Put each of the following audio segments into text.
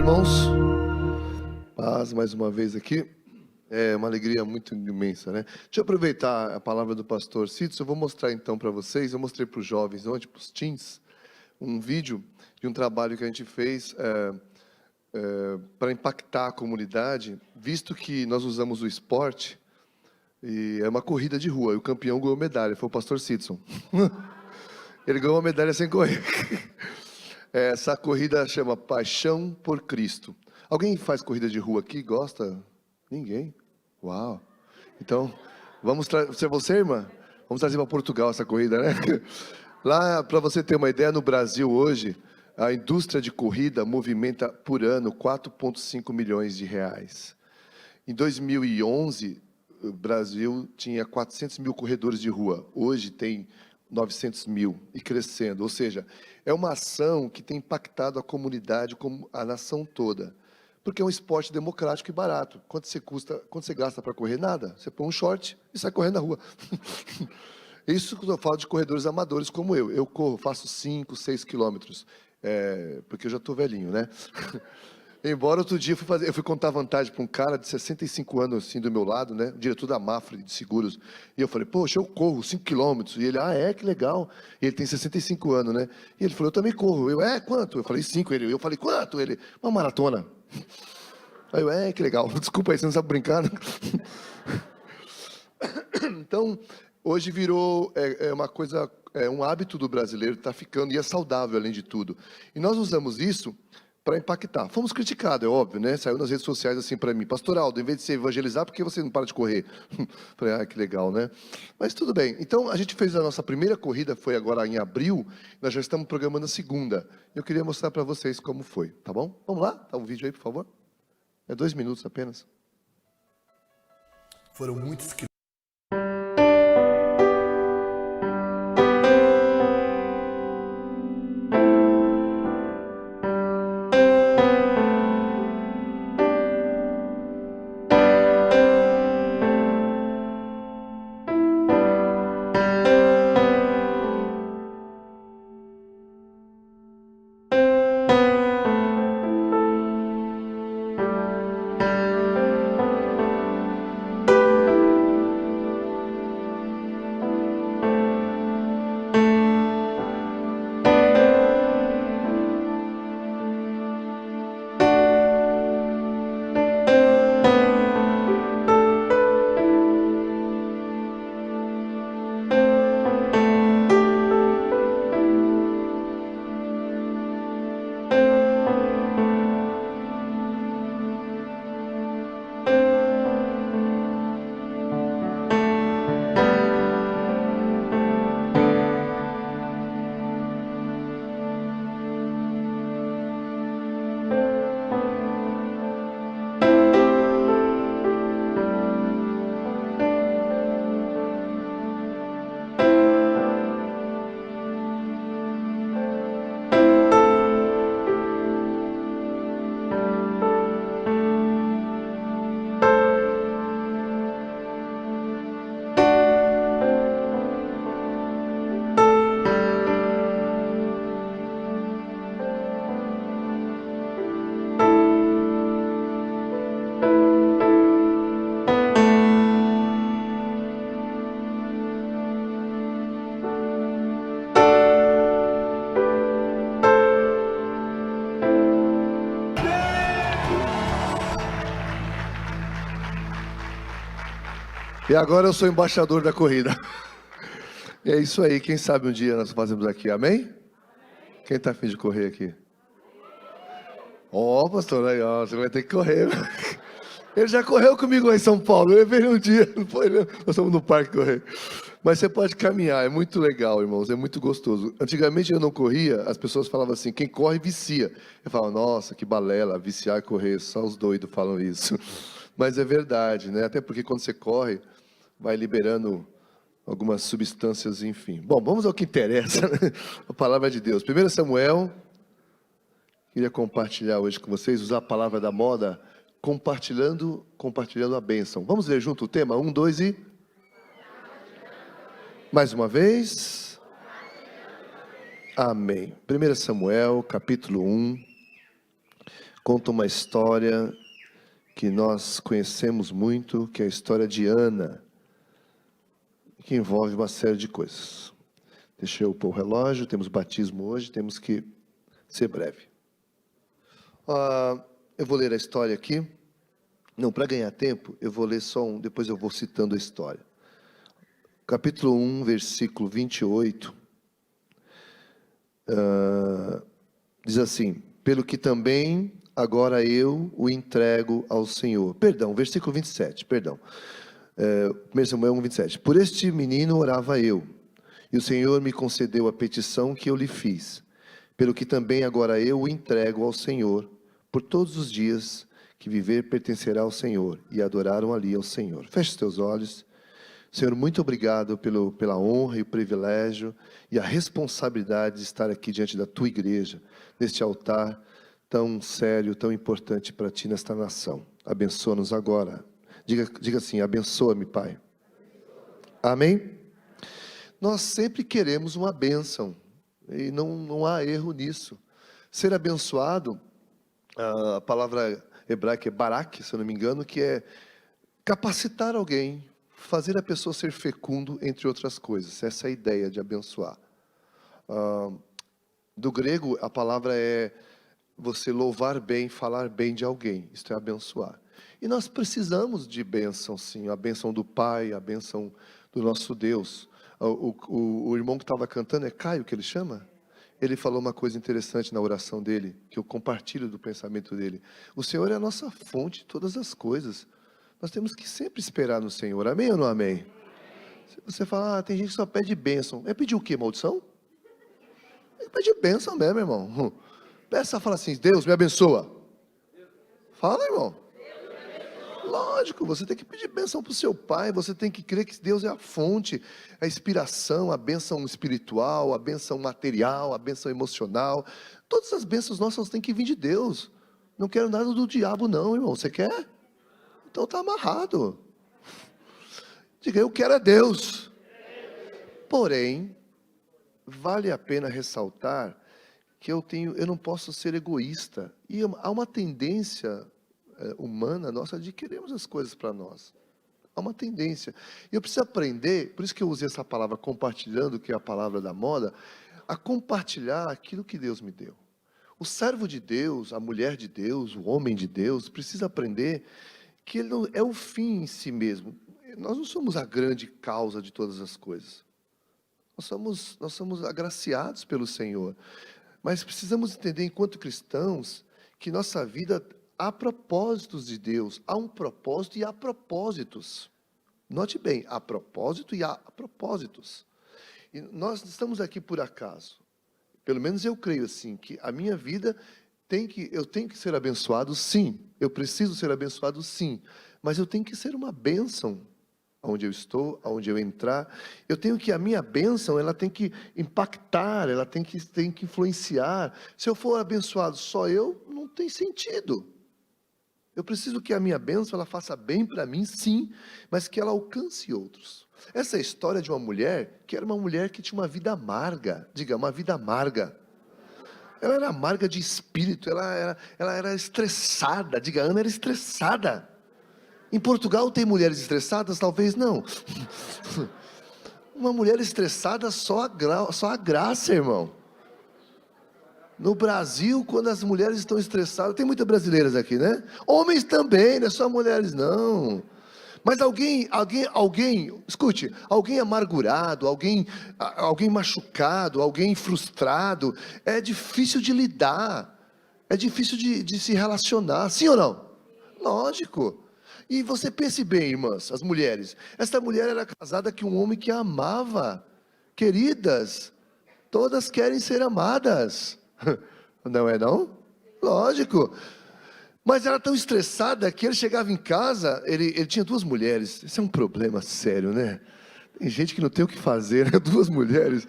irmãos? Paz mais uma vez aqui. É uma alegria muito imensa, né? Deixa eu aproveitar a palavra do pastor Cito. Eu vou mostrar então para vocês, eu mostrei para os jovens ontem, para os teens, um vídeo de um trabalho que a gente fez para impactar a comunidade, visto que nós usamos o esporte, e é uma corrida de rua, e o campeão ganhou medalha, foi o pastor Sidson. Ele ganhou uma medalha sem correr. Essa corrida chama Paixão por Cristo. Alguém faz corrida de rua aqui? Gosta? Ninguém? Uau! Então, vamos trazer você, irmã? Vamos trazer para Portugal essa corrida, né? Lá, para você ter uma ideia, no Brasil hoje, a indústria de corrida movimenta por ano 4,5 milhões de reais. Em 2011, o Brasil tinha 400 mil corredores de rua. Hoje tem 900 mil e crescendo. Ou seja, é uma ação que tem impactado a comunidade, como a nação toda. Porque é um esporte democrático e barato. Quanto você gasta para correr? Nada. Você põe um short e sai correndo na rua. Isso eu falo de corredores amadores como eu. Eu corro, faço 5, 6 quilômetros. Porque eu já estou velhinho, né? Embora outro dia eu fui contar vantagem para um cara de 65 anos, assim, do meu lado, né? Diretor da Mafra de seguros. E eu falei, poxa, eu corro 5 quilômetros. E ele, que legal. E ele tem 65 anos, né? E ele falou, eu também corro. Eu, quanto? Eu falei, 5. Eu falei, quanto? Ele, uma maratona. Aí eu, que legal. Desculpa aí, você não sabe brincar, né? Então, hoje virou uma coisa, um hábito do brasileiro, está ficando, e é saudável além de tudo. E nós usamos isso para impactar. Fomos criticados, é óbvio, né? Saiu nas redes sociais assim para mim, Pastor Aldo, em vez de se evangelizar, por que você não para de correr? Falei, que legal, né? Mas tudo bem. Então, a gente fez a nossa primeira corrida, foi agora em abril, nós já estamos programando a segunda. Eu queria mostrar para vocês como foi, tá bom? Vamos lá? Dá um vídeo aí, por favor. 2 minutos apenas. Foram muitos quilômetros. E agora eu sou embaixador da corrida. E é isso aí, quem sabe um dia nós fazemos aqui, amém? Quem está a fim de correr aqui? Pastor, aí, você vai ter que correr. Ele já correu comigo lá em São Paulo, eu levei ele um dia, não foi, nós estamos no parque correr. Mas você pode caminhar, é muito legal, irmãos, é muito gostoso. Antigamente eu não corria, as pessoas falavam assim, quem corre vicia. Eu falava, nossa, que balela, viciar e correr, só os doidos falam isso. Mas é verdade, né? Até porque quando você corre, vai liberando algumas substâncias, enfim. Bom, vamos ao que interessa, né? A palavra de Deus. 1 Samuel, queria compartilhar hoje com vocês, usar a palavra da moda, compartilhando a bênção. Vamos ler junto o tema? 1, 2 e... Mais uma vez. Amém. 1 Samuel, capítulo 1. conta uma história que nós conhecemos muito, que é a história de Ana, que envolve uma série de coisas. Deixa eu pôr o relógio, temos batismo hoje, temos que ser breve. Eu vou ler a história aqui. Não, para ganhar tempo, eu vou ler só depois eu vou citando a história. Capítulo 1, versículo 28, diz assim: pelo que também agora eu o entrego ao Senhor. Perdão, versículo 27, perdão. 1 Samuel 1, 27. Por este menino orava eu, e o Senhor me concedeu a petição que eu lhe fiz. Pelo que também agora eu o entrego ao Senhor, por todos os dias que viver pertencerá ao Senhor. E adoraram ali ao Senhor. Feche os teus olhos. Senhor, muito obrigado pela honra e o privilégio e a responsabilidade de estar aqui diante da Tua igreja, neste altar tão sério, tão importante para Ti nesta nação. Abençoa-nos agora. Diga assim: abençoa-me, Pai. Amém? Nós sempre queremos uma bênção, e não há erro nisso. Ser abençoado, a palavra hebraica é barak, se eu não me engano, que é capacitar alguém, fazer a pessoa ser fecundo, entre outras coisas. Essa é a ideia de abençoar. Do grego, a palavra é você louvar bem, falar bem de alguém. Isto é abençoar. E nós precisamos de bênção, sim. A bênção do Pai, a bênção do nosso Deus. O irmão que estava cantando, é Caio que ele chama? Ele falou uma coisa interessante na oração dele, que eu compartilho do pensamento dele. O Senhor é a nossa fonte de todas as coisas. Nós temos que sempre esperar no Senhor. Amém ou não amém? Se você fala, tem gente que só pede bênção. É pedir o quê? Maldição? É pedir bênção mesmo, irmão. Peça, fala assim: Deus me abençoa. Fala, irmão. Lógico, você tem que pedir bênção para o seu pai. Você tem que crer que Deus é a fonte, a inspiração, a bênção espiritual, a bênção material, a bênção emocional. Todas as bênçãos nossas têm que vir de Deus. Não quero nada do diabo não, irmão. Você quer? Então está amarrado. Diga: eu quero a Deus. Porém, vale a pena ressaltar que eu não posso ser egoísta. E há uma tendência humana nossa de queremos as coisas para nós. Há uma tendência. E eu preciso aprender, por isso que eu usei essa palavra compartilhando, que é a palavra da moda, a compartilhar aquilo que Deus me deu. O servo de Deus, a mulher de Deus, o homem de Deus, precisa aprender que ele não é o fim em si mesmo. Nós não somos a grande causa de todas as coisas. Nós somos agraciados pelo Senhor. Mas precisamos entender, enquanto cristãos, que nossa vida há propósitos de Deus. Há um propósito e há propósitos. Note bem, há propósito e há propósitos. E nós estamos aqui por acaso. Pelo menos eu creio assim, que a minha vida eu tenho que ser abençoado, sim. Eu preciso ser abençoado, sim. Mas eu tenho que ser uma bênção aonde eu estou, aonde eu entrar. Eu tenho que, a minha bênção, ela tem que impactar, ela tem que influenciar. Se eu for abençoado só eu, não tem sentido. Eu preciso que a minha bênção, ela faça bem para mim, sim, mas que ela alcance outros. Essa é a história de uma mulher, que era uma mulher que tinha uma vida amarga. Diga, uma vida amarga. Ela era amarga de espírito, ela era estressada. Diga, Ana era estressada. Em Portugal tem mulheres estressadas? Talvez não. Uma mulher estressada, só a graça, irmão. No Brasil, quando as mulheres estão estressadas, tem muitas brasileiras aqui, né? Homens também, não é só mulheres, não. Mas alguém, escute, alguém amargurado, alguém machucado, alguém frustrado, é difícil de lidar, é difícil de se relacionar, sim ou não? Lógico. E você pense bem, irmãs, as mulheres, essa mulher era casada com um homem que a amava. Queridas, todas querem ser amadas, não é não? Lógico. Mas era tão estressada que ele chegava em casa, ele tinha duas mulheres. Isso é um problema sério, né? Tem gente que não tem o que fazer, né? Duas mulheres,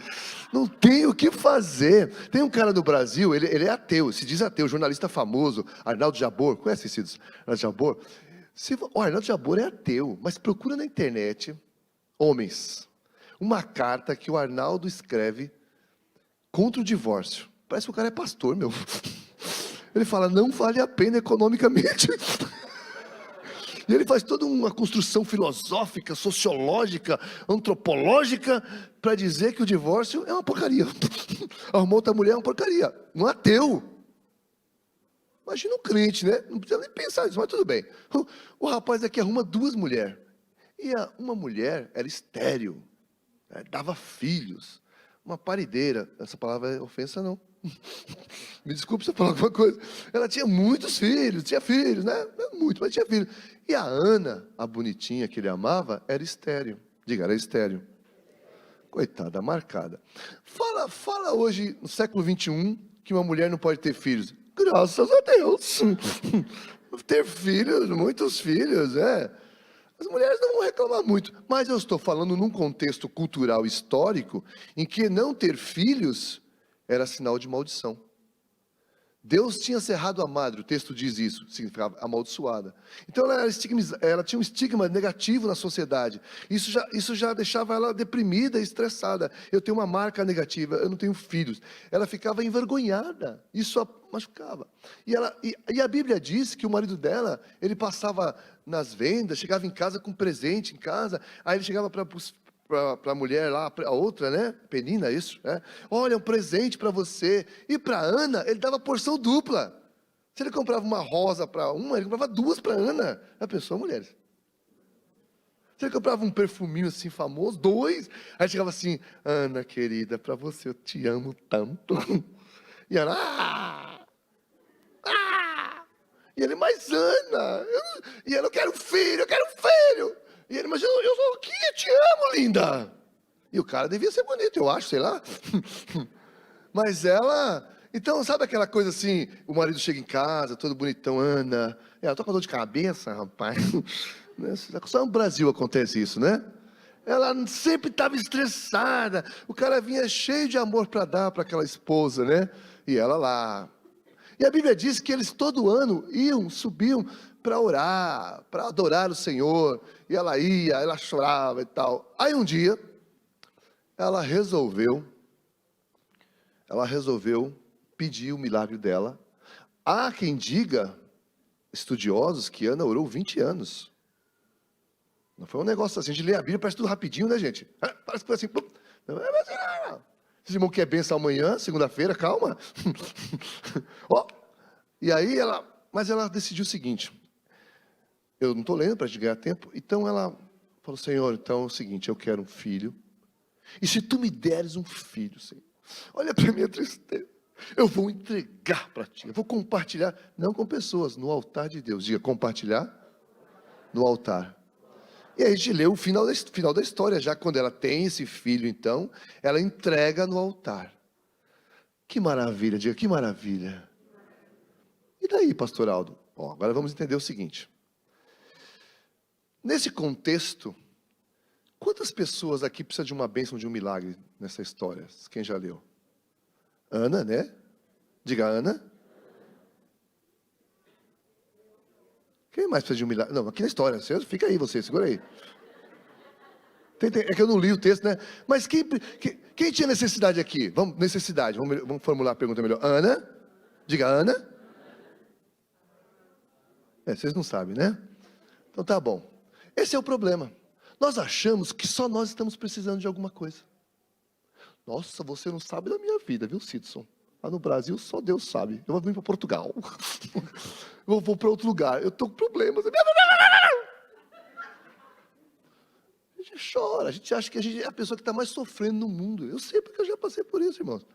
não tem o que fazer. Tem um cara do Brasil, ele é ateu, se diz ateu, jornalista famoso, Arnaldo Jabor, conhece esse Arnaldo Jabor? O Arnaldo Jabor é ateu, mas procura na internet, homens, uma carta que o Arnaldo escreve contra o divórcio. Parece que o cara é pastor, meu. Ele fala, não vale a pena economicamente. E ele faz toda uma construção filosófica, sociológica, antropológica, para dizer que o divórcio é uma porcaria. Arrumou outra mulher é uma porcaria. Um ateu. Imagina um crente, né? Não precisa nem pensar nisso, mas tudo bem. O rapaz aqui arruma duas mulheres. E uma mulher era estéril, né? Dava filhos. Uma parideira. Essa palavra é ofensa, não. Me desculpe se eu falar alguma coisa. Ela tinha muitos filhos, tinha filhos, né? Não muito, mas tinha filhos. E a Ana, a bonitinha que ele amava, era estéril. Diga, era estéril. Coitada, marcada. Fala hoje, no século 21, que uma mulher não pode ter filhos. Graças a Deus. Ter filhos, muitos filhos, é. As mulheres não vão reclamar muito. Mas eu estou falando num contexto cultural histórico, em que não ter filhos era sinal de maldição. Deus tinha cerrado a madre, o texto diz isso, significava amaldiçoada. Então ela tinha um estigma negativo na sociedade. Isso já deixava ela deprimida e estressada. Eu tenho uma marca negativa, eu não tenho filhos. Ela ficava envergonhada, isso a machucava. E a Bíblia diz que o marido dela, ele passava nas vendas, chegava em casa com presente em casa, aí ele chegava para a mulher lá, a outra, né? Penina, isso, né? Olha, um presente para você. E para Ana, ele dava porção dupla. Se ele comprava uma rosa para uma, ele comprava duas para Ana. Já pensou, mulheres? Se ele comprava um perfuminho assim famoso, dois. Aí chegava assim, Ana, querida, para você eu te amo tanto. E Ana, E ele, mas Ana, e ela, eu quero um filho, eu quero um filho. E ele, mas eu sou aqui, eu te amo, linda. E o cara devia ser bonito, eu acho, sei lá. Mas ela... Então, sabe aquela coisa assim, o marido chega em casa, todo bonitão, Ana. Ela tá com dor de cabeça, rapaz. Só no Brasil acontece isso, né? Ela sempre estava estressada. O cara vinha cheio de amor para dar para aquela esposa, né? E ela lá. E a Bíblia diz que eles todo ano subiam para orar, para adorar o Senhor, e ela ia, ela chorava e tal. Aí um dia, ela resolveu pedir o milagre dela. Há quem diga, estudiosos, que Ana orou 20 anos. Não foi um negócio assim, de ler a Bíblia, parece tudo rapidinho, né, gente? Parece que foi assim, não. Esse irmão quer benção amanhã, segunda-feira, calma. E aí mas ela decidiu o seguinte, eu não estou lendo para te ganhar tempo, então ela falou, Senhor, então é o seguinte, eu quero um filho, e se tu me deres um filho, Senhor, olha para a minha tristeza, eu vou entregar para ti, eu vou compartilhar, não com pessoas, no altar de Deus, diga, compartilhar no altar. E aí a gente lê o final da história, já quando ela tem esse filho, então, ela entrega no altar. Que maravilha, diga, que maravilha. E daí, pastor Aldo? Agora vamos entender o seguinte. Nesse contexto, quantas pessoas aqui precisam de uma bênção, de um milagre nessa história? Quem já leu? Ana, né? Diga, Ana. Quem mais precisa de um milagre? Não, aqui na história, fica aí você, segura aí. É que eu não li o texto, né? Mas quem tinha necessidade aqui? Vamos formular a pergunta melhor. Ana? Diga, Ana. Vocês não sabem, né? Então tá bom. Esse é o problema. Nós achamos que só nós estamos precisando de alguma coisa. Nossa, você não sabe da minha vida, viu, Sidson? Lá no Brasil só Deus sabe. Eu vou vir para Portugal. Eu vou para outro lugar. Eu estou com problemas. A gente chora. A gente acha que a gente é a pessoa que está mais sofrendo no mundo. Eu sei porque eu já passei por isso, irmãos.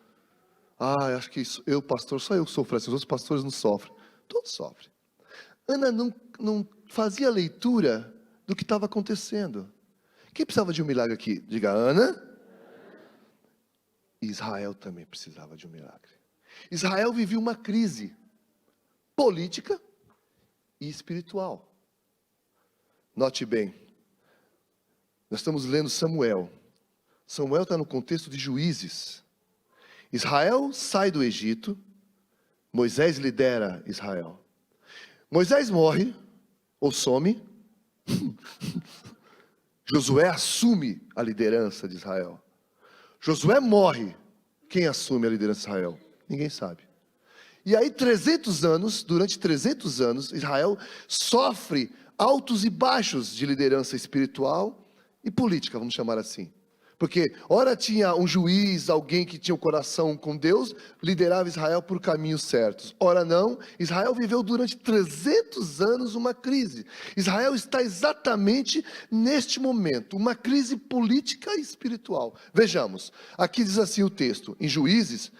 Acho que eu, pastor, só eu que sofro. Os outros pastores não sofrem. Todos sofrem. Ana não fazia leitura do que estava acontecendo. Quem precisava de um milagre aqui? Diga, Ana. Israel também precisava de um milagre. Israel vivia uma crise política e espiritual. Note bem, nós estamos lendo Samuel. Samuel está no contexto de Juízes. Israel sai do Egito, Moisés lidera Israel. Moisés morre, ou some, Josué assume a liderança de Israel. Josué morre, quem assume a liderança de Israel? Ninguém sabe. E aí durante 300 anos, Israel sofre altos e baixos de liderança espiritual e política, vamos chamar assim. Porque ora tinha um juiz, alguém que tinha o coração com Deus, liderava Israel por caminhos certos. Ora não, Israel viveu durante 300 anos uma crise. Israel está exatamente neste momento, uma crise política e espiritual. Vejamos, aqui diz assim o texto, em Juízes,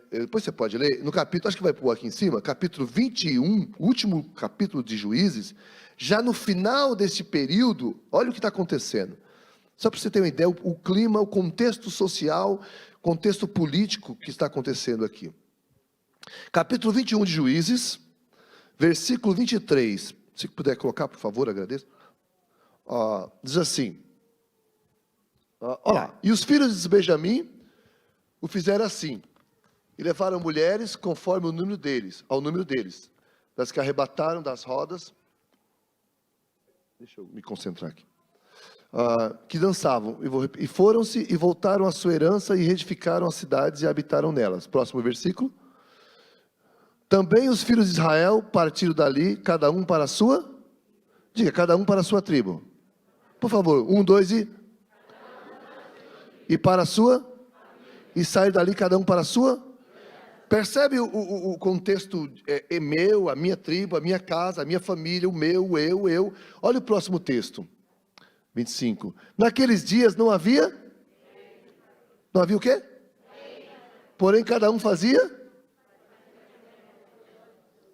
depois você pode ler, no capítulo, acho que vai pôr aqui em cima, capítulo 21, último capítulo de Juízes, já no final desse período, olha o que está acontecendo. Só para você ter uma ideia, o clima, o contexto social, contexto político que está acontecendo aqui. Capítulo 21 de Juízes, versículo 23. Se puder colocar, por favor, agradeço. Diz assim. Olha lá. E os filhos de Benjamim o fizeram assim. E levaram mulheres conforme ao número deles. Das que arrebataram das rodas. Deixa eu me concentrar aqui. Que dançavam, e foram-se e voltaram à sua herança e reedificaram as cidades e habitaram nelas. Próximo versículo. Também os filhos de Israel partiram dali, cada um para a sua, cada um para a sua tribo. Por favor, 1, 2 e para a sua, e sair dali cada um para a sua. Percebe o contexto, é meu, a minha tribo, a minha casa, a minha família, o meu, eu. Olha o próximo texto. 25. Naqueles dias não havia o quê? Porém cada um fazia.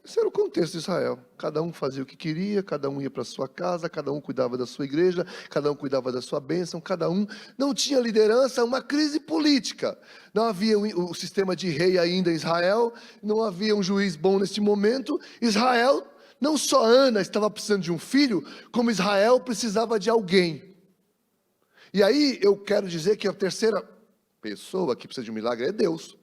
Esse era o contexto de Israel. Cada um fazia o que queria, cada um ia para a sua casa, cada um cuidava da sua igreja, cada um cuidava da sua bênção, cada um não tinha liderança, uma crise política. Não havia o sistema de rei ainda em Israel, não havia um juiz bom neste momento. Israel, não só Ana estava precisando de um filho, como Israel precisava de alguém. E aí eu quero dizer que a terceira pessoa que precisa de um milagre é Deus.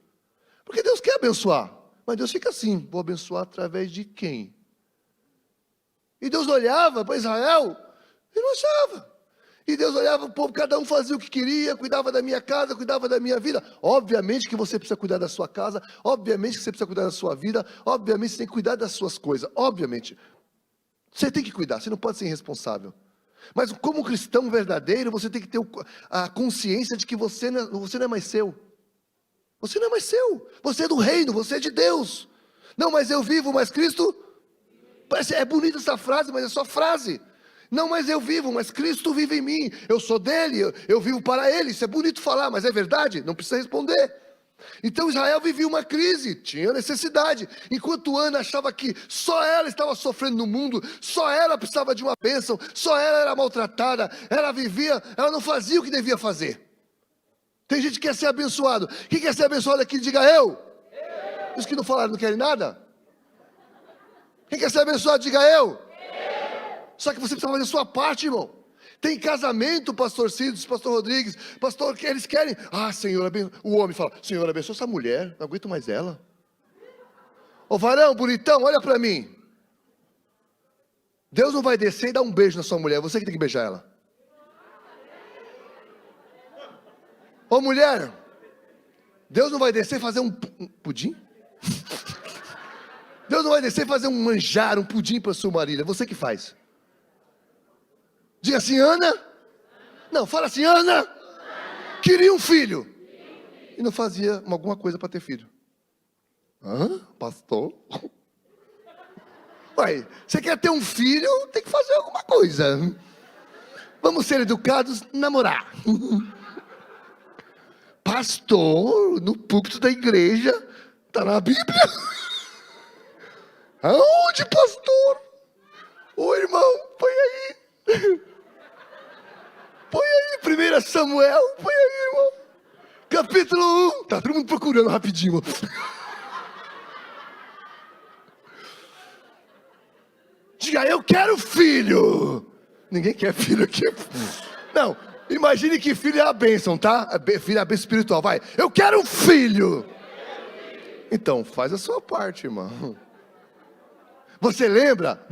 Porque Deus quer abençoar, mas Deus fica assim, vou abençoar através de quem? E Deus olhava para Israel e não achava. E Deus olhava para o povo, cada um fazia o que queria, cuidava da minha casa, cuidava da minha vida. Obviamente que você precisa cuidar da sua casa, obviamente que você precisa cuidar da sua vida, obviamente você tem que cuidar das suas coisas, obviamente. Você tem que cuidar, você não pode ser irresponsável. Mas como cristão verdadeiro, você tem que ter a consciência de que você não é mais seu. Você não é mais seu, você é do reino, você é de Deus. Não, mas eu vivo, mas Cristo... É bonita essa frase, mas é só frase. Não, mas eu vivo, mas Cristo vive em mim. Eu sou dele, eu vivo para ele. Isso é bonito falar, mas é verdade? Não precisa responder. Então Israel vivia uma crise, tinha necessidade. Enquanto Ana achava que só ela estava sofrendo no mundo, só ela precisava de uma bênção, só ela era maltratada, ela não fazia o que devia fazer. Tem gente que quer ser abençoado. Quem quer ser abençoado aqui, diga eu. Os que não falaram não querem nada? Quem quer ser abençoado, diga eu. Só que você precisa fazer a sua parte, irmão. Tem casamento, pastor Cidos, pastor Rodrigues, pastor, que eles querem. Senhor, o homem fala, Senhor, abençoa essa mulher, não aguento mais ela. Ô varão, bonitão, olha para mim. Deus não vai descer e dar um beijo na sua mulher, você que tem que beijar ela. Ô mulher, Deus não vai descer e fazer um pudim? Deus não vai descer e fazer um manjar, um pudim para sua marido, é você que faz. Diga assim, Ana. Não, fala assim, Ana. Queria um filho. E não fazia alguma coisa para ter filho. Pastor? Ué, você quer ter um filho, tem que fazer alguma coisa. Vamos ser educados, namorar. Pastor, no púlpito da igreja, está na Bíblia. Aonde, pastor? Ô irmão, põe aí. Põe aí, 1 Samuel, põe aí, irmão. Capítulo 1. Tá todo mundo procurando rapidinho. Diga, eu quero filho. Ninguém quer filho aqui. Não, imagine que filho é a bênção, tá? Filho é a bênção espiritual, vai. Eu quero um filho. Então, faz a sua parte, irmão. Você lembra?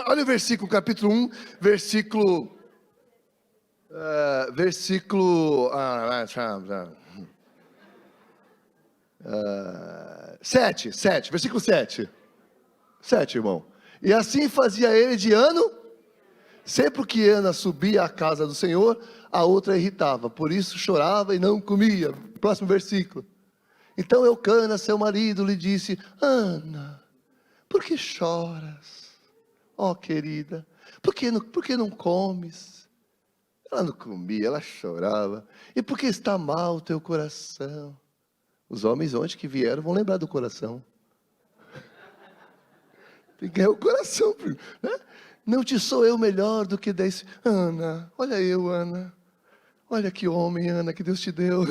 Olha o versículo, capítulo 1, versículo 7, versículo 7. 7, irmão. E assim fazia ele de ano. Sempre que Ana subia à casa do Senhor, a outra irritava. Por isso chorava e não comia. Próximo versículo. Então Eucana, seu marido, lhe disse: Ana, por que choras? Ó querida, por que não comes? Ela não comia, ela chorava. E por que está mal o teu coração? Os homens onde que vieram vão lembrar do coração. Tem que ganhar o coração, né? Não te sou eu melhor do que 10. Ana, olha eu, Ana. Olha que homem, Ana, que Deus te deu.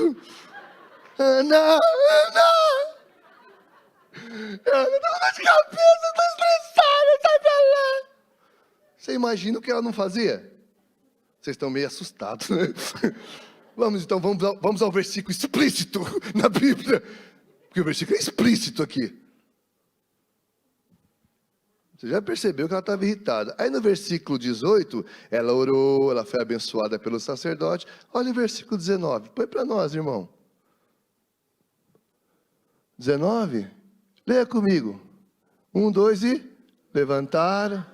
Ana! Eu tô com dor de cabeça, tô estressada, sai pra lá. Você imagina o que ela não fazia? Vocês estão meio assustados, né? Vamos ao versículo explícito na Bíblia. Porque o versículo é explícito aqui. Você já percebeu que ela estava irritada. Aí no versículo 18, ela orou, ela foi abençoada pelo sacerdote. Olha o versículo 19, põe para nós, irmão. 19, leia comigo. 1, 2 e levantaram.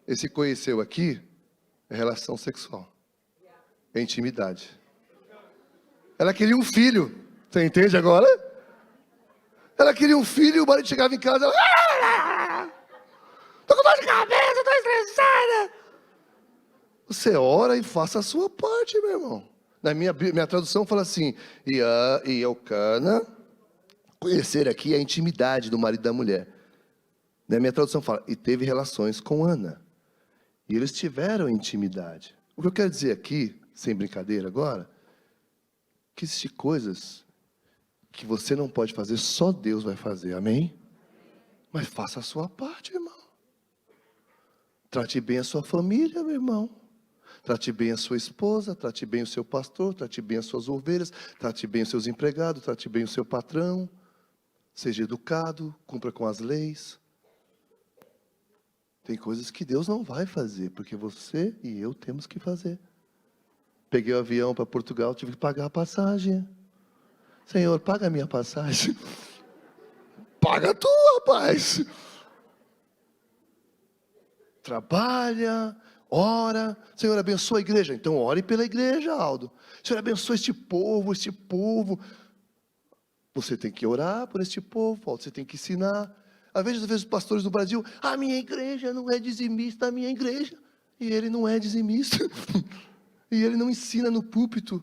Esse conheceu aqui é relação sexual, é intimidade. Ela queria um filho, você entende agora? Ela queria um filho e o marido chegava em casa, ela... Tô com dor de cabeça, tô estressada. Você ora e faça a sua parte, meu irmão. Na minha tradução fala assim, e Eucana, conhecer aqui é a intimidade do marido e da mulher. Na minha tradução fala, e teve relações com Ana. E eles tiveram intimidade. O que eu quero dizer aqui, sem brincadeira agora, que existem coisas que você não pode fazer, só Deus vai fazer, amém? Mas faça a sua parte, irmão. Trate bem a sua família, meu irmão. Trate bem a sua esposa, trate bem o seu pastor, trate bem as suas ovelhas, trate bem os seus empregados, trate bem o seu patrão. Seja educado, cumpra com as leis. Tem coisas que Deus não vai fazer, porque você e eu temos que fazer. Peguei o avião para Portugal, tive que pagar a passagem. Senhor, paga a minha passagem. Paga tu, rapaz. Trabalha, ora. Senhor, abençoa a igreja. Então, ore pela igreja, Aldo. Senhor, abençoa este povo. Você tem que orar por este povo, Aldo. Você tem que ensinar. Às vezes os pastores do Brasil, a minha igreja não é dizimista, a minha igreja. E ele não é dizimista. E ele não ensina no púlpito.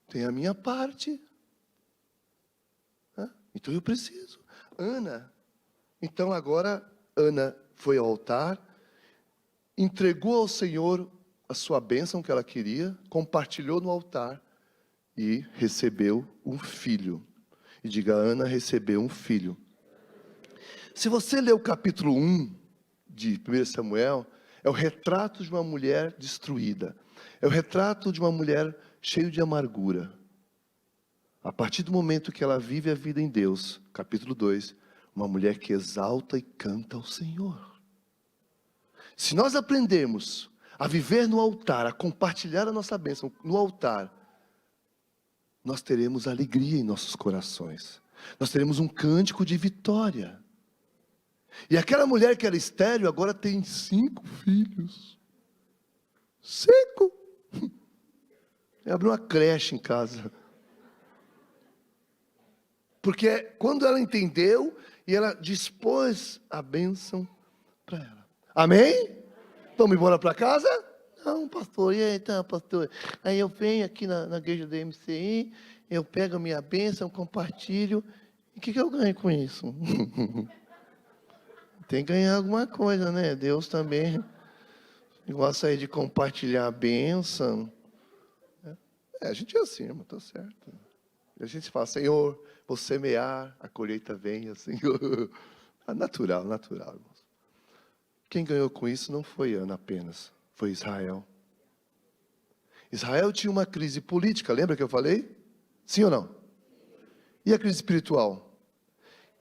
Tem a minha parte. Então eu preciso. Ana. Então agora, Ana foi ao altar, entregou ao Senhor a sua bênção que ela queria, compartilhou no altar e recebeu um filho. E diga, Ana recebeu um filho. Se você ler o capítulo 1 de 1 Samuel, é o retrato de uma mulher destruída. É o retrato de uma mulher cheia de amargura. A partir do momento que ela vive a vida em Deus, capítulo 2, uma mulher que exalta e canta ao Senhor. Se nós aprendermos a viver no altar, a compartilhar a nossa bênção no altar, nós teremos alegria em nossos corações. Nós teremos um cântico de vitória. E aquela mulher que era estéril, agora tem 5 filhos. 5. Abriu uma creche em casa. Porque quando ela entendeu, e ela dispôs a bênção para ela. Amém? Vamos embora para casa? Não, pastor, e aí, então, pastor? Aí eu venho aqui na igreja do MCI, eu pego a minha bênção, compartilho. E o que eu ganho com isso? Tem que ganhar alguma coisa, né? Deus também gosta aí de compartilhar a bênção. A gente é assim, irmão, tá certo. E a gente fala, Senhor, vou semear, a colheita venha, Senhor. Natural, irmãos. Quem ganhou com isso não foi Ana apenas, foi Israel. Israel tinha uma crise política, lembra que eu falei? Sim ou não? E a crise espiritual?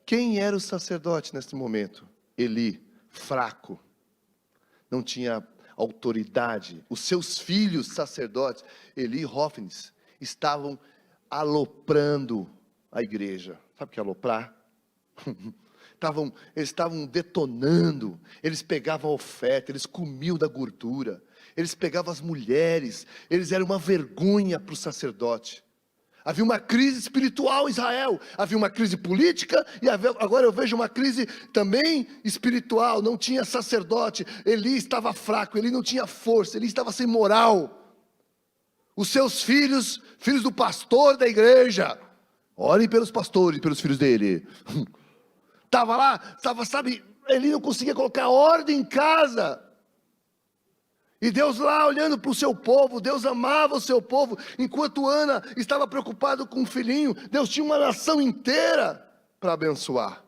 Quem era o sacerdote nesse momento? Eli, fraco, não tinha autoridade. Os seus filhos sacerdotes, Eli e Hófnis, estavam aloprando a igreja. Sabe o que é aloprar? Eles estavam detonando, eles pegavam a oferta, eles comiam da gordura, eles pegavam as mulheres, eles eram uma vergonha para o sacerdote. Havia uma crise espiritual em Israel, havia uma crise política, e agora eu vejo uma crise também espiritual. Não tinha sacerdote, Eli estava fraco, Eli não tinha força, Eli estava sem moral. Os seus filhos do pastor da igreja, orem pelos pastores, pelos filhos dele. Estava lá, sabe, Eli não conseguia colocar ordem em casa. E Deus lá olhando para o seu povo, Deus amava o seu povo. Enquanto Ana estava preocupada com o filhinho, Deus tinha uma nação inteira para abençoar.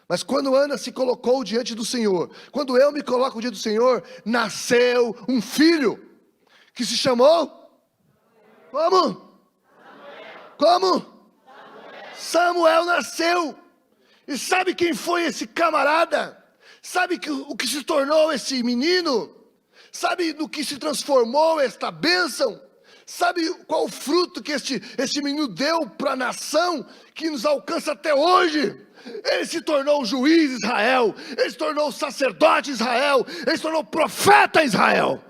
Mas quando Ana se colocou diante do Senhor, quando eu me coloco diante do Senhor, nasceu um filho, que se chamou? Como? Como? Samuel nasceu. E sabe quem foi esse camarada? Sabe o que se tornou esse menino? Sabe no que se transformou esta bênção? Sabe qual o fruto que este menino deu para a nação, que nos alcança até hoje? Ele se tornou juiz de Israel, ele se tornou sacerdote de Israel, ele se tornou profeta em Israel.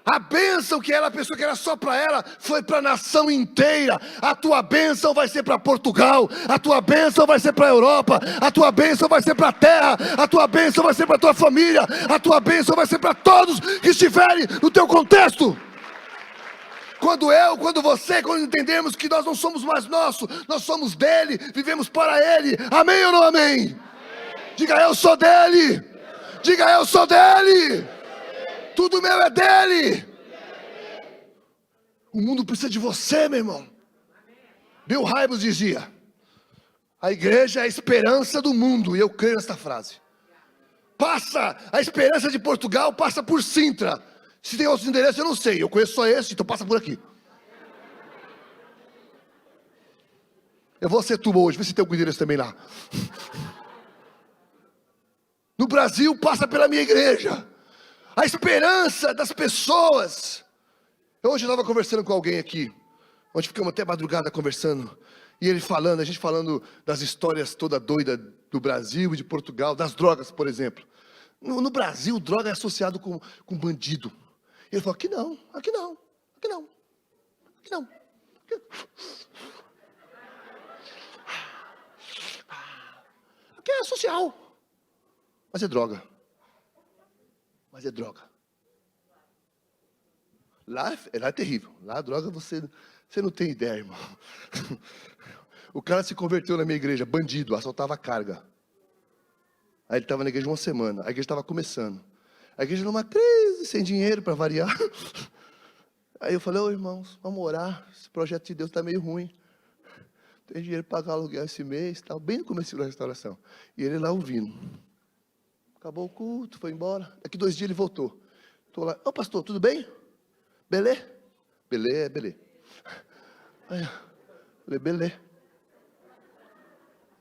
A bênção que ela pensou que era só para ela, foi para a nação inteira. A tua bênção vai ser para Portugal, a tua bênção vai ser para a Europa, a tua bênção vai ser para a terra, a tua bênção vai ser para a tua família, a tua bênção vai ser para todos que estiverem no teu contexto. Quando entendemos que nós não somos mais nossos, nós somos dele, vivemos para ele. Amém ou não amém? Amém. Diga, eu sou dele. Diga, eu sou dele. Tudo meu é dele. O mundo precisa de você, meu irmão. Bill Hybels dizia: a igreja é a esperança do mundo. E eu creio nessa frase. A esperança de Portugal passa por Sintra. Se tem outros endereços eu não sei, eu conheço só esse, então passa por aqui. Eu vou a Setúbal hoje, vê se tem algum endereço também lá. No Brasil passa pela minha igreja. A esperança das pessoas. Hoje eu estava conversando com alguém aqui, onde ficamos até madrugada conversando, e a gente falando das histórias toda doida do Brasil e de Portugal, das drogas, por exemplo. No Brasil, droga é associado com bandido. E ele falou, aqui não. Aqui é social, mas é droga. Lá é terrível. Lá a droga você não tem ideia, irmão. O cara se converteu na minha igreja, bandido, assaltava carga. Aí ele estava na igreja uma semana, a igreja estava começando. A igreja numa crise, sem dinheiro para variar. Aí eu falei, irmãos, vamos orar, esse projeto de Deus está meio ruim. Tem dinheiro para pagar aluguel esse mês, tal, bem no começo da restauração. E ele lá ouvindo. Acabou o culto, foi embora. Daqui 2 dias ele voltou. Estou lá, pastor, tudo bem? Belê? Belê. Aí, falei, belê.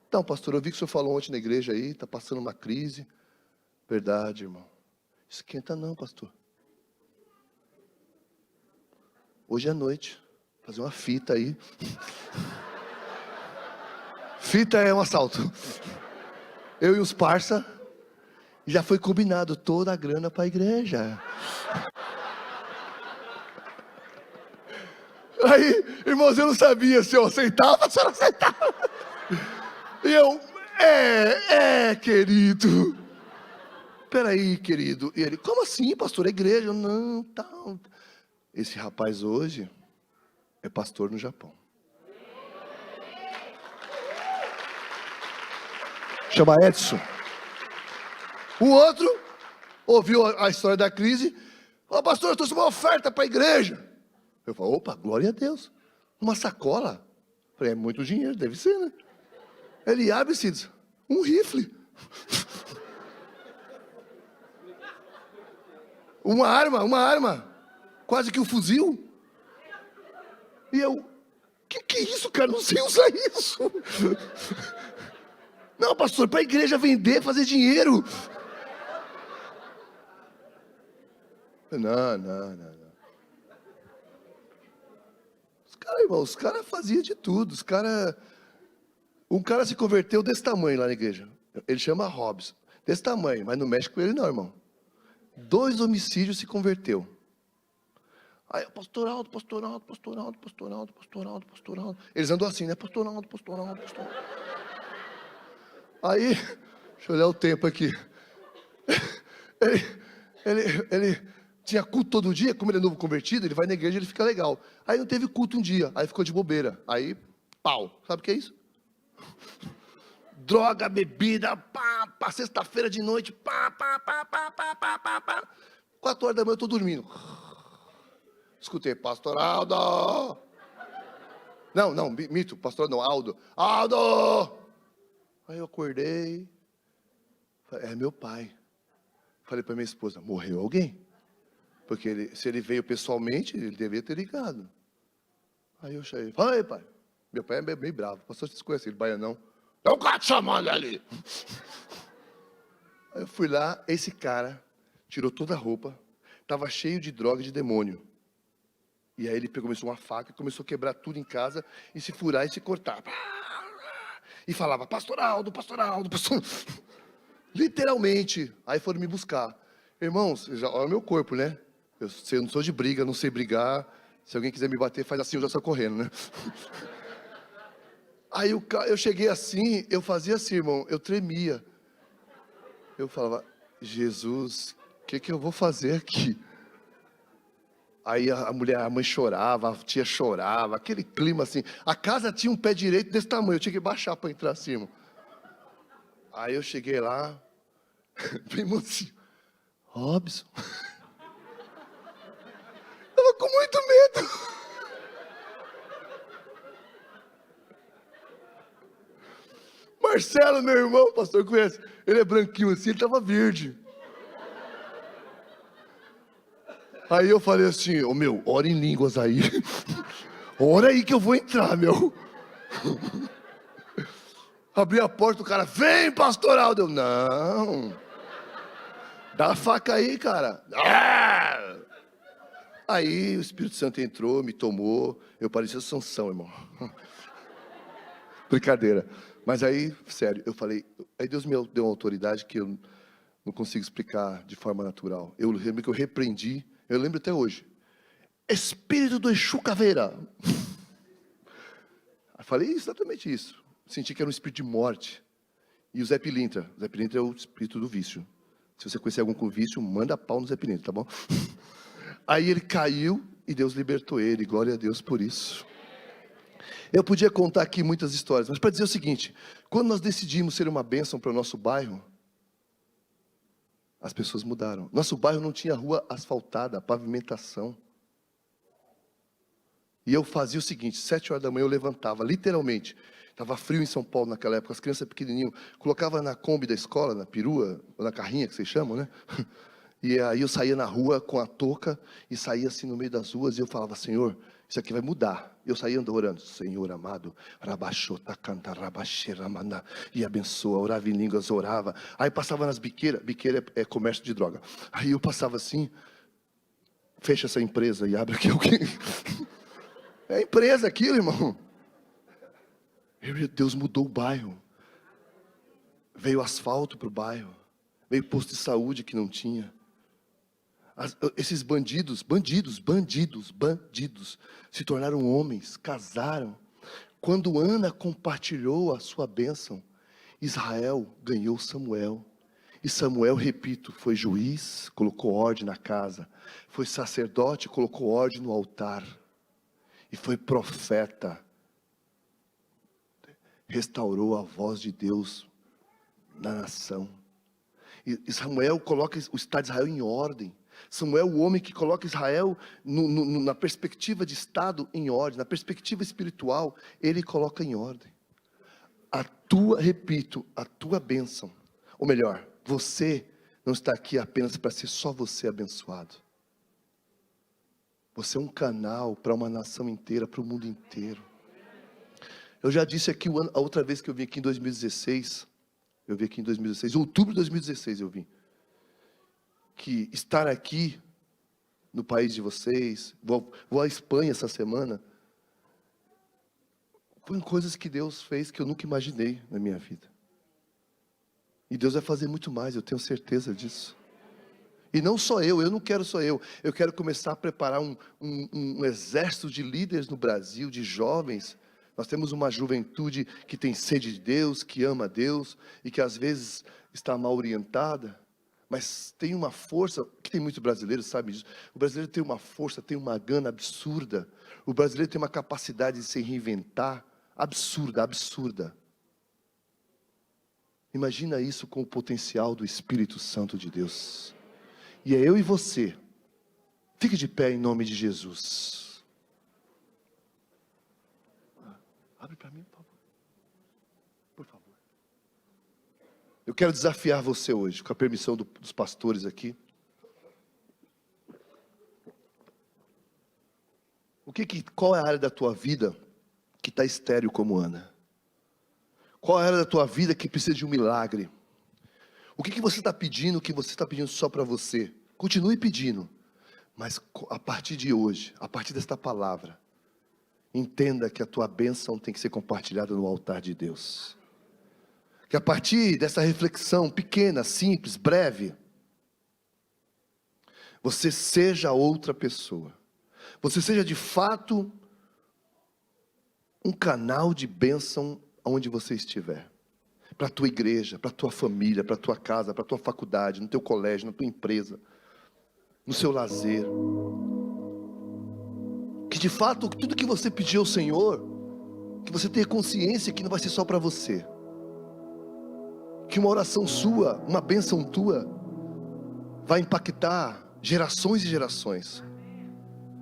Então, pastor, eu vi que o senhor falou ontem na igreja aí, está passando uma crise. Verdade, irmão. Esquenta não, pastor. Hoje é noite. Fazer uma fita aí. Fita é um assalto. Eu e os parça. Já foi combinado toda a grana para a igreja. Aí, irmãos, eu não sabia se eu aceitava ou se eu não aceitava. E eu, querido. Peraí, querido. E ele, como assim, pastor? É igreja? Eu, não, tá. Esse rapaz hoje é pastor no Japão. Chama Edson. O outro ouviu a história da crise. Falou, pastor, eu trouxe uma oferta para a igreja. Eu falei, opa, glória a Deus. Uma sacola. Eu falei, é muito dinheiro, deve ser, né? Ele abre e se diz, um rifle. Uma arma. Quase que um fuzil. E eu, que é isso, cara? Não sei usar isso. Não, pastor, para a igreja vender, fazer dinheiro. Não. Os caras faziam de tudo. Um cara se converteu desse tamanho lá na igreja. Ele chama Robson. Desse tamanho, mas não mexe com ele não, irmão. 2 homicídios se converteu. Aí, pastor Aldo. Eles andam assim, né? Pastor Aldo. Aí, deixa eu olhar o tempo aqui. Ele tinha culto todo dia, como ele é novo convertido, ele vai na igreja, ele fica legal. Aí não teve culto um dia, aí ficou de bobeira. Aí, pau. Sabe o que é isso? Droga, bebida, pá, sexta-feira de noite, pá. 4 horas da manhã eu tô dormindo. Escutei, pastor Aldo. Não, mito, pastor não, Aldo. Aí eu acordei. Falei, é meu pai. Falei para minha esposa, morreu alguém? Porque se ele veio pessoalmente, ele devia ter ligado. Aí eu cheguei, falei, pai. Meu pai é meio bravo. Pastor, vocês conhecem ele, baianão? É um gato chamando ali. Aí eu fui lá, esse cara tirou toda a roupa, estava cheio de droga e de demônio. E aí ele começou uma faca, começou a quebrar tudo em casa, e se furar e se cortar. E falava, pastor Aldo. Literalmente. Aí foram me buscar. Irmãos, olha o meu corpo, né? Eu não sou de briga, não sei brigar. Se alguém quiser me bater, faz assim, eu já saio correndo, né? Aí eu cheguei assim, eu fazia assim, irmão, eu tremia. Eu falava, Jesus, o que eu vou fazer aqui? Aí a mãe chorava, a tia chorava, aquele clima assim. A casa tinha um pé direito desse tamanho, eu tinha que baixar para entrar assim, irmão. Aí eu cheguei lá, bem mocinho, Robson. Tava com muito medo. Marcelo, meu irmão, pastor, conhece? Ele é branquinho assim, ele tava verde. Aí eu falei assim, meu, ora em línguas aí. Ora aí que eu vou entrar, meu. Abri a porta, o cara, vem, pastor Aldo. Eu, não. Dá a faca aí, cara. Aí o Espírito Santo entrou, me tomou. Eu parecia Sansão, irmão. Brincadeira. Mas aí, sério, eu falei. Aí Deus me deu uma autoridade que eu não consigo explicar de forma natural. Eu lembro que eu repreendi. Eu lembro até hoje. Espírito do Exu Caveira. Eu falei exatamente isso. Senti que era um espírito de morte. E o Zé Pilintra. O Zé Pilintra é o espírito do vício. Se você conhecer algum com vício, manda pau no Zé Pilintra, tá bom? Aí ele caiu e Deus libertou ele. Glória a Deus por isso. Eu podia contar aqui muitas histórias, mas para dizer o seguinte: quando nós decidimos ser uma bênção para o nosso bairro, as pessoas mudaram. Nosso bairro não tinha rua asfaltada, pavimentação. E eu fazia o seguinte, 7 horas da manhã eu levantava, literalmente. Estava frio em São Paulo naquela época, as crianças pequenininhas, colocava na Kombi da escola, na perua, ou na carrinha que vocês chamam, né? E aí eu saía na rua com a touca, e saía assim no meio das ruas, e eu falava, Senhor, isso aqui vai mudar. Eu saía orando, Senhor amado, rabachota, canta, rabaxeramana, e abençoa, orava em línguas, orava. Aí passava nas biqueiras, biqueira é comércio de droga. Aí eu passava assim, fecha essa empresa e abre aqui alguém. É empresa aquilo, irmão. Deus mudou o bairro. Veio asfalto para o bairro. Veio posto de saúde que não tinha. Esses bandidos se tornaram homens, casaram. Quando Ana compartilhou a sua bênção, Israel ganhou Samuel. E Samuel, repito, foi juiz, colocou ordem na casa. Foi sacerdote, colocou ordem no altar. E foi profeta. Restaurou a voz de Deus na nação. E Samuel coloca o Estado de Israel em ordem. Samuel, o homem que coloca Israel na perspectiva de Estado em ordem, na perspectiva espiritual, ele coloca em ordem. A tua bênção, ou melhor, você não está aqui apenas para ser só você abençoado. Você é um canal para uma nação inteira, para o mundo inteiro. Eu já disse aqui a outra vez que eu vim aqui em 2016, Eu vim aqui em 2016, outubro de 2016 eu vim. Que estar aqui no país de vocês, vou à Espanha essa semana, foram coisas que Deus fez que eu nunca imaginei na minha vida. E Deus vai fazer muito mais, eu tenho certeza disso. E não só eu não quero só eu quero começar a preparar um exército de líderes no Brasil, de jovens. Nós temos uma juventude que tem sede de Deus, que ama a Deus, e que às vezes está mal orientada, mas tem uma força, que tem muitos brasileiros, sabe disso. O brasileiro tem uma força, tem uma gana absurda. O brasileiro tem uma capacidade de se reinventar, absurda. Imagina isso com o potencial do Espírito Santo de Deus. E é eu e você. Fique de pé em nome de Jesus. Abre para mim, por favor. Por favor. Eu quero desafiar você hoje, com a permissão dos pastores aqui. Qual é a área da tua vida que está estéril como Ana? Qual é a área da tua vida que precisa de um milagre? O que você está pedindo, que você está pedindo só para você? Continue pedindo, mas a partir de hoje, a partir desta palavra, entenda que a tua bênção tem que ser compartilhada no altar de Deus. Que a partir dessa reflexão pequena, simples, breve, você seja outra pessoa. Você seja de fato um canal de bênção onde você estiver. Para a tua igreja, para a tua família, para a tua casa, para a tua faculdade, no teu colégio, na tua empresa, no seu lazer. Que de fato, tudo que você pediu ao Senhor, que você tenha consciência que não vai ser só para você. Que uma oração sua, uma bênção tua, vai impactar gerações e gerações.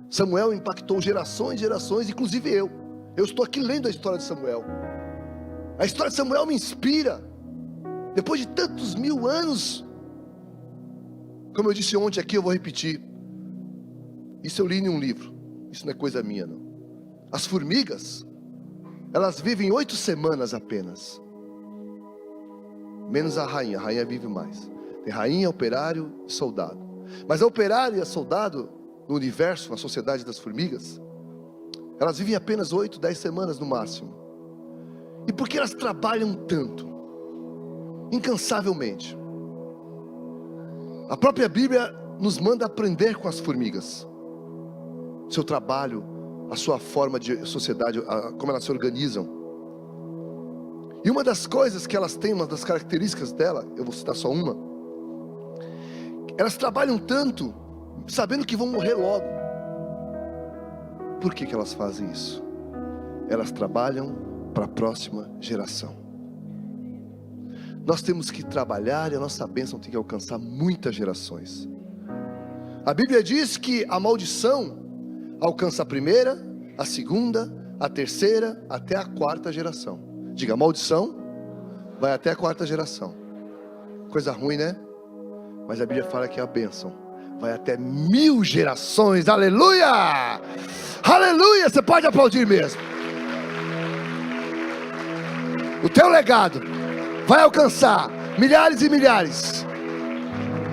Samuel impactou gerações e gerações, inclusive eu. Eu estou aqui lendo a história de Samuel. A história de Samuel me inspira. Depois de tantos 1000 anos, como eu disse ontem aqui, eu vou repetir. Isso eu li em um livro. Isso não é coisa minha, não. As formigas, elas vivem 8 semanas apenas. Menos a rainha vive mais. Tem rainha, operário e soldado. Mas a operário e a soldado, no universo, na sociedade das formigas, elas vivem apenas 8, 10 semanas no máximo. E por que elas trabalham tanto? Incansavelmente. A própria Bíblia nos manda aprender com as formigas. Seu trabalho, a sua forma de sociedade, como elas se organizam. E uma das coisas que elas têm, uma das características dela, eu vou citar só uma. Elas trabalham tanto, sabendo que vão morrer logo. Por que elas fazem isso? Elas trabalham para a próxima geração. Nós temos que trabalhar e a nossa bênção tem que alcançar muitas gerações. A Bíblia diz que a maldição alcança a primeira, a segunda, a terceira, até a 4ª geração. Diga, a maldição vai até a 4ª geração. Coisa ruim, né? Mas a Bíblia fala que a bênção vai até 1000 gerações. Aleluia! Aleluia! Você pode aplaudir mesmo. O teu legado vai alcançar milhares e milhares.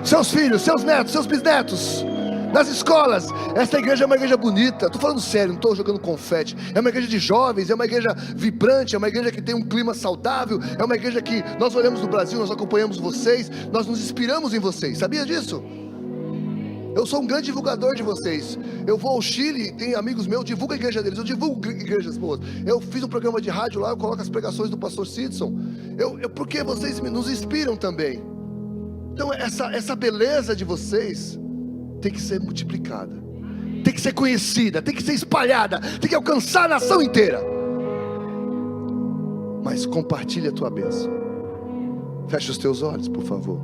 Seus filhos, seus netos, seus bisnetos. Nas escolas. Essa igreja é uma igreja bonita. Estou falando sério, não estou jogando confete. É uma igreja de jovens, é uma igreja vibrante, é uma igreja que tem um clima saudável. É uma igreja que nós olhamos no Brasil, nós acompanhamos vocês, nós nos inspiramos em vocês. Sabia disso? Eu sou um grande divulgador de vocês. Eu vou ao Chile, tem amigos meus, divulgo a igreja deles. Eu divulgo igrejas boas. Eu fiz um programa de rádio lá, eu coloco as pregações do pastor Sidson. Porque vocês nos inspiram também. Então essa beleza de vocês tem que ser multiplicada, tem que ser conhecida, tem que ser espalhada, tem que alcançar a nação inteira. Mas compartilhe a tua bênção. Fecha os teus olhos, por favor.